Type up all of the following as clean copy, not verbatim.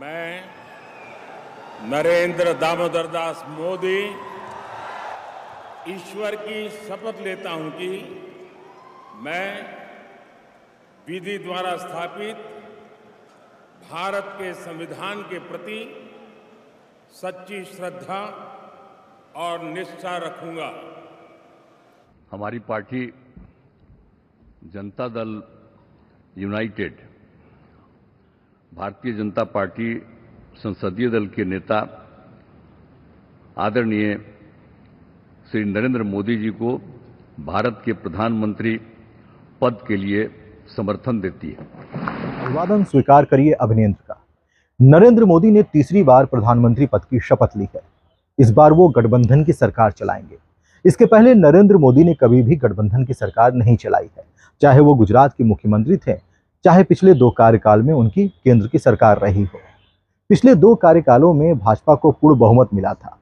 मैं नरेंद्र दामोदर दास मोदी ईश्वर की शपथ लेता हूं कि मैं विधि द्वारा स्थापित भारत के संविधान के प्रति सच्ची श्रद्धा और निष्ठा रखूंगा। हमारी party Janata Dal United Bharatiya Janata party संसदीय दल के नेता आदरणीय श्री नरेंद्र मोदी जी को भारत के प्रधानमंत्री पद के लिए समर्थन देती है। अभिवादन स्वीकार करिए अभिनेत्र का। नरेंद्र मोदी ने तीसरी बार प्रधानमंत्री पद की शपथ ली है। इस बार वो गठबंधन की सरकार चलाएंगे। इसके पहले नरेंद्र मोदी ने कभी भी गठबंधन की सरकार नहीं चलाई है, चाहे वो गुजरात के मुख्यमंत्री थे, चाहे पिछले 2 कार्यकाल में उनकी केंद्र की सरकार रही हो। पिछले 2 कार्यकालों में भाजपा को पूर्ण बहुमत मिला था,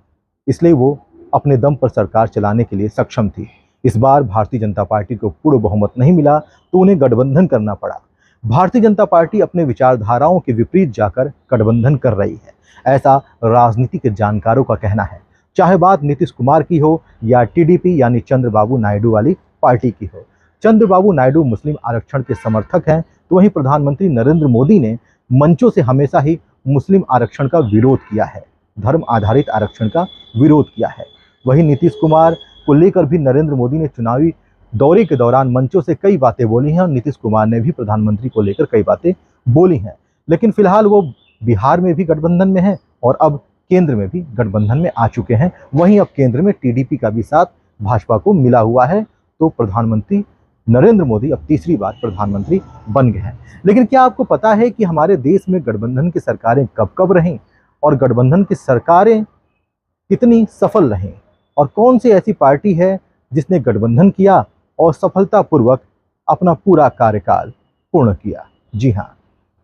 इसलिए वो अपने दम पर सरकार चलाने के लिए सक्षम थी। इस बार भारतीय जनता पार्टी को पूर्ण बहुमत नहीं मिला तो उन्हें गठबंधन करना पड़ा। भारतीय जनता पार्टी अपने विचारधाराओं के विपरीत जाकर गठबंधन कर रही है, ऐसा राजनीति के जानकारों का कहना है। चाहे बात नीतीश कुमार की हो या टीडीपी यानी चंद्रबाबू नायडू वाली पार्टी की हो। चंद्रबाबू नायडू मुस्लिम आरक्षण के समर्थक हैं, तो वहीं प्रधानमंत्री नरेंद्र मोदी ने मंचों से हमेशा ही मुस्लिम आरक्षण का विरोध किया है, धर्म आधारित आरक्षण का विरोध किया है। वहीं नीतीश कुमार को लेकर भी नरेंद्र मोदी ने चुनावी दौरे के दौरान मंचों से कई बातें बोली हैं और नीतीश कुमार ने भी प्रधानमंत्री को लेकर कई बातें बोली हैं। लेकिन फिलहाल वो बिहार में भी गठबंधन में हैं और अब केंद्र में भी गठबंधन में आ चुके हैं। वहीं अब केंद्र में टीडीपी का भी साथ भाजपा को मिला हुआ है, तो प्रधानमंत्री नरेंद्र मोदी अब तीसरी बार प्रधानमंत्री बन गए हैं। लेकिन क्या आपको पता है कि हमारे देश में गठबंधन की सरकारें कब कब रहीं और गठबंधन की सरकारें कितनी सफल रहीं, और कौन सी ऐसी पार्टी है जिसने गठबंधन किया और सफलतापूर्वक अपना पूरा कार्यकाल पूर्ण किया? जी हाँ,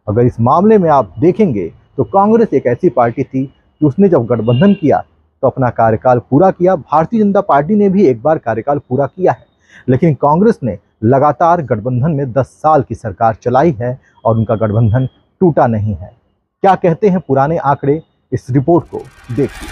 अगर इस मामले में आप देखेंगे तो कांग्रेस एक ऐसी पार्टी थी कि उसने जब गठबंधन किया तो अपना कार्यकाल पूरा किया। भारतीय जनता पार्टी ने भी एक बार कार्यकाल पूरा किया है, लेकिन कांग्रेस ने लगातार गठबंधन में 10 साल की सरकार चलाई है और उनका गठबंधन टूटा नहीं है। क्या कहते हैं पुराने आंकड़े, इस रिपोर्ट को देखिए।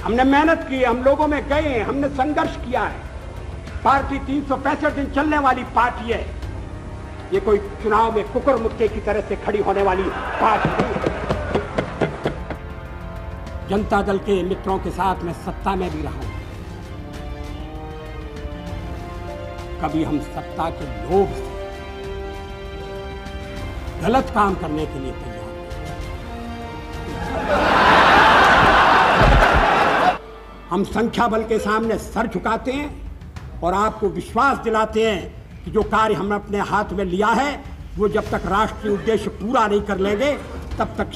हमने मेहनत की, हम लोगों में गए, हमने संघर्ष किया है। पार्टी 365 दिन चलने वाली पार्टी है। ये कोई चुनाव में कुकर मुक्के की तरह से खड़ी होने वाली पार्टी नहीं। जनता दल के मित्रों के साथ मैं सत्ता में भी रहा हूं। कभी हम सत्ता के लोभ से गलत काम करने के लिए तैयार नहीं। हम संख्या बल के सामने सर झुकाते हैं और आपको विश्वास दिलाते हैं कि जो कार्य हमने अपने हाथ में लिया है वो जब तक राष्ट्रीय उद्देश्य पूरा नहीं कर लेंगे तब तक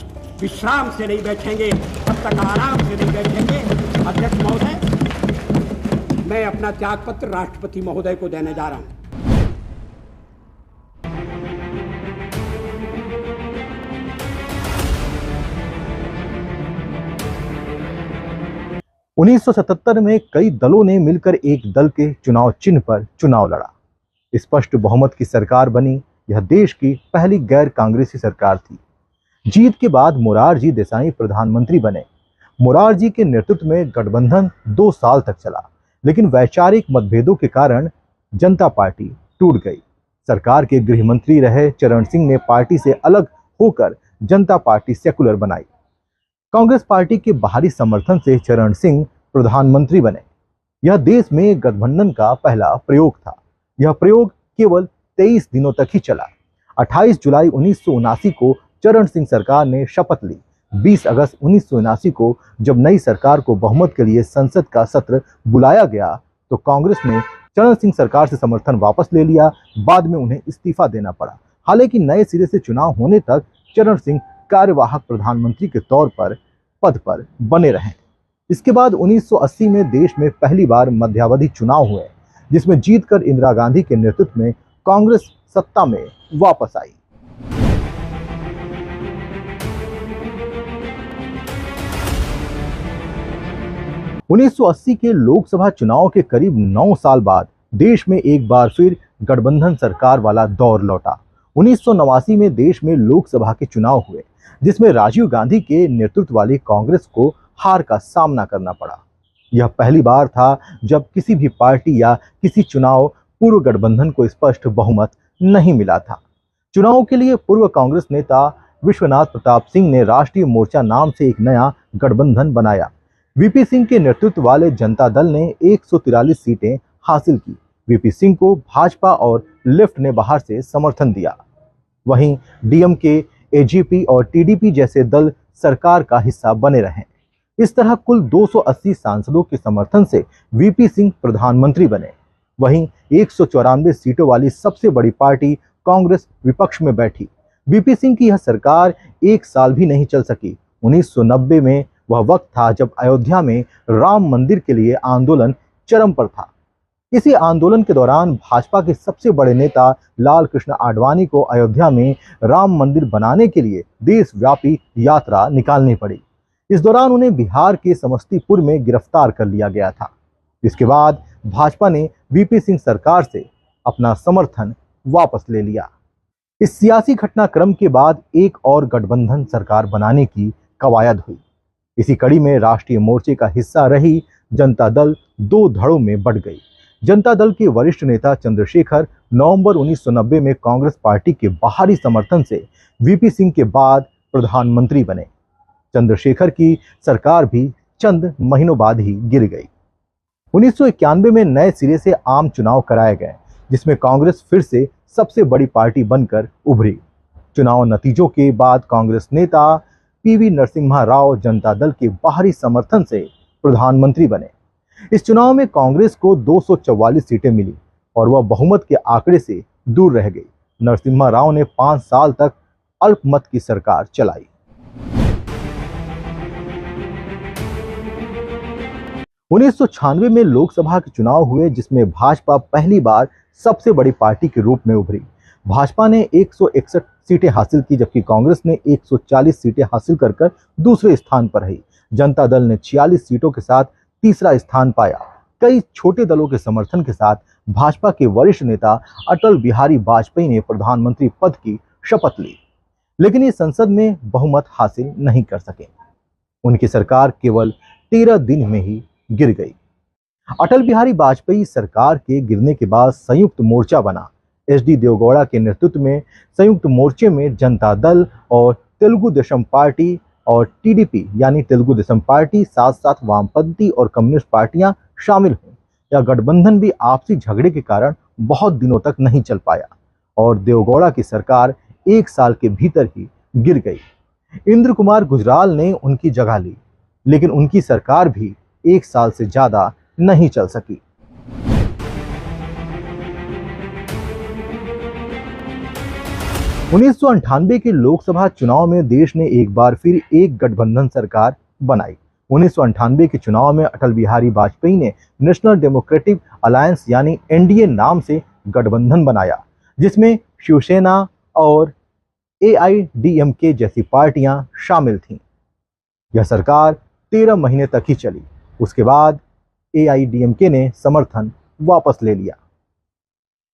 विश्राम से नहीं बैठेंगे, तब तक आराम से नहीं बैठेंगे। अध्यक्ष महोदय, मैं अपना त्यागपत्र राष्ट्रपति महोदय को देने जा रहा हूं। 1977 में कई दलों ने मिलकर एक दल के चुनाव चिन्ह पर चुनाव लड़ा। स्पष्ट बहुमत की सरकार बनी। यह देश की पहली गैर कांग्रेसी सरकार थी। जीत के बाद मोरारजी देसाई प्रधानमंत्री बने। मोरारजी के नेतृत्व में गठबंधन 2 साल तक चला, लेकिन वैचारिक मतभेदों के कारण जनता पार्टी टूट गई। सरकार के गृह मंत्री रहे चरण सिंह ने पार्टी से अलग होकर जनता पार्टी सेकुलर बनाई। कांग्रेस पार्टी के बाहरी समर्थन से चरण सिंह प्रधानमंत्री बने। यह देश में गठबंधन का पहला प्रयोग था। यह प्रयोग केवल 23 दिनों तक ही चला। 28 जुलाई 1979 को चरण सिंह सरकार ने शपथ ली। 20 अगस्त 1979 को जब नई सरकार को बहुमत के लिए संसद का सत्र बुलाया गया तो कांग्रेस ने चरण सिंह सरकार से समर्थन वापस ले लिया। बाद में उन्हें इस्तीफा देना पड़ा। हालांकि नए सिरे से चुनाव होने तक चरण सिंह कार्यवाहक प्रधानमंत्री के तौर पर पद पर बने रहे। इसके बाद 1980 में देश में पहली बार मध्यावधि चुनाव हुए। जिसमें जीतकर इंदिरा गांधी के नेतृत्व में कांग्रेस सत्ता में वापस आई। उन्नीस के लोकसभा चुनाव के करीब 9 साल बाद देश में एक बार फिर गठबंधन सरकार वाला दौर लौटा। 1989 में देश में लोकसभा के चुनाव हुए, जिसमें राजीव गांधी के नेतृत्व वाली कांग्रेस को हार का सामना करना पड़ा। यह पहली बार था जब किसी भी पार्टी या किसी चुनाव पूर्व गठबंधन को स्पष्ट बहुमत नहीं मिला था। चुनाव के लिए पूर्व कांग्रेस नेता विश्वनाथ प्रताप सिंह ने राष्ट्रीय मोर्चा नाम से एक नया गठबंधन बनाया। वीपी सिंह के नेतृत्व वाले जनता दल ने 143 सीटें हासिल की। वीपी सिंह को भाजपा और लेफ्ट ने बाहर से समर्थन दिया। वहीं डीएमके, एजीपी और टीडीपी जैसे दल सरकार का हिस्सा बने रहे। इस तरह कुल 280 सांसदों के समर्थन से वीपी सिंह प्रधानमंत्री बने। वहीं 194 सीटों वाली सबसे बड़ी पार्टी कांग्रेस विपक्ष में बैठी। वीपी सिंह की यह सरकार 1 साल भी नहीं चल सकी। 1990 में वह वक्त था जब अयोध्या में राम मंदिर के लिए आंदोलन चरम पर था। इसी आंदोलन के दौरान भाजपा के सबसे बड़े नेता लाल कृष्ण आडवाणी को अयोध्या में राम मंदिर बनाने के लिए देशव्यापी यात्रा निकालनी पड़ी। इस दौरान उन्हें बिहार के समस्तीपुर में गिरफ्तार कर लिया गया था। इसके बाद भाजपा ने वीपी सिंह सरकार से अपना समर्थन वापस ले लिया। इस सियासी घटनाक्रम के बाद एक और गठबंधन सरकार बनाने की कवायद हुई। इसी कड़ी में राष्ट्रीय मोर्चे का हिस्सा रही जनता दल 2 धड़ों में बंट गई। जनता दल के वरिष्ठ नेता चंद्रशेखर नवंबर 1990 में कांग्रेस पार्टी के बाहरी समर्थन से वीपी सिंह के बाद प्रधानमंत्री बने। चंद्रशेखर की सरकार भी चंद महीनों बाद ही गिर गई। 1991 में नए सिरे से आम चुनाव कराए गए, जिसमें कांग्रेस फिर से सबसे बड़ी पार्टी बनकर उभरी। चुनाव नतीजों के बाद कांग्रेस नेता पीवी नरसिम्हा राव जनता दल के बाहरी समर्थन से प्रधानमंत्री बने। इस चुनाव में कांग्रेस को 244 सीटें मिली और वह बहुमत के आंकड़े से दूर रह गई। नरसिम्हा राव ने 5 साल तक अल्पमत की सरकार चलाई। 1996 में लोकसभा के चुनाव हुए, जिसमें भाजपा पहली बार सबसे बड़ी पार्टी के रूप में उभरी। भाजपा ने 161 सीटें हासिल की, जबकि कांग्रेस ने 140 सीटें हासिल कर दूसरे स्थान पर रही। जनता दल ने 46 सीटों के साथ तीसरा स्थान पाया। कई छोटे दलों के समर्थन के साथ भाजपा के वरिष्ठ नेता अटल बिहारी वाजपेयी ने प्रधानमंत्री पद की शपथ ली, लेकिन ये संसद में बहुमत हासिल नहीं कर सके। उनकी सरकार केवल 13 दिन में ही गिर गई। अटल बिहारी वाजपेयी सरकार के गिरने के बाद संयुक्त मोर्चा बना। एचडी देवगौड़ा के नेतृत्व में संयुक्त मोर्चे में जनता दल और तेलुगु देशम पार्टी और टीडीपी यानी तेलुगु देशम पार्टी, साथ साथ वामपंथी और कम्युनिस्ट पार्टियां शामिल हुई। यह गठबंधन भी आपसी झगड़े के कारण बहुत दिनों तक नहीं चल पाया और देवगौड़ा की सरकार 1 साल के भीतर ही गिर गई। इंद्र कुमार गुजराल ने उनकी जगह ली, लेकिन उनकी सरकार भी 1 साल से ज्यादा नहीं चल सकी। उन्नीस के लोकसभा चुनाव में देश ने एक बार फिर एक गठबंधन सरकार बनाई। 1998 के चुनाव में अटल बिहारी वाजपेयी ने नेशनल डेमोक्रेटिक अलायंस यानी एनडीए नाम से गठबंधन बनाया, जिसमें शिवसेना और एआईडीएमके जैसी पार्टियां शामिल थीं। यह सरकार 13 महीने तक ही चली। उसके बाद एआईडीएमके ने समर्थन वापस ले लिया।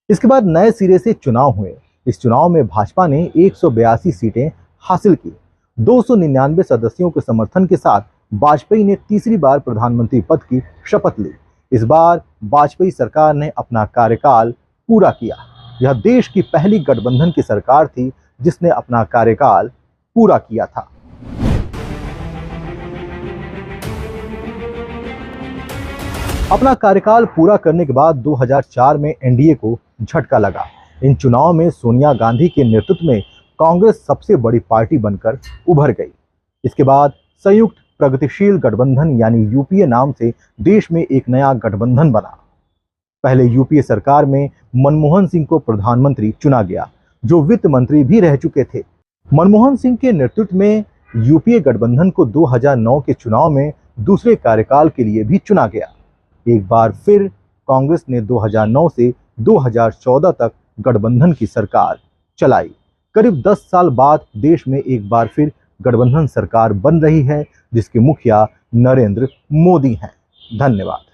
इसके बाद नए सिरे से चुनाव हुए। इस चुनाव में भाजपा ने 182 सीटें हासिल की। 299 सदस्यों के समर्थन के साथ वाजपेयी ने तीसरी बार प्रधानमंत्री पद की शपथ ली। इस बार वाजपेयी सरकार ने अपना कार्यकाल पूरा किया। यह देश की पहली गठबंधन की सरकार थी जिसने अपना कार्यकाल पूरा किया था। अपना कार्यकाल पूरा करने के बाद 2004 में एनडीए को झटका लगा। इन चुनाव में सोनिया गांधी के नेतृत्व में कांग्रेस सबसे बड़ी पार्टी बनकर उभर गई। इसके बाद संयुक्त प्रगतिशील गठबंधन यानी यूपीए नाम से देश में एक नया गठबंधन बना। पहले यूपीए सरकार में मनमोहन सिंह को प्रधानमंत्री चुना गया, जो वित्त मंत्री भी रह चुके थे। मनमोहन सिंह के नेतृत्व में यूपीए गठबंधन को 2009 के चुनाव में दूसरे कार्यकाल के लिए भी चुना गया। एक बार फिर कांग्रेस ने 2009 से 2014 तक गठबंधन की सरकार चलाई। करीब 10 साल बाद देश में एक बार फिर गठबंधन सरकार बन रही है, जिसके मुखिया नरेंद्र मोदी हैं। धन्यवाद।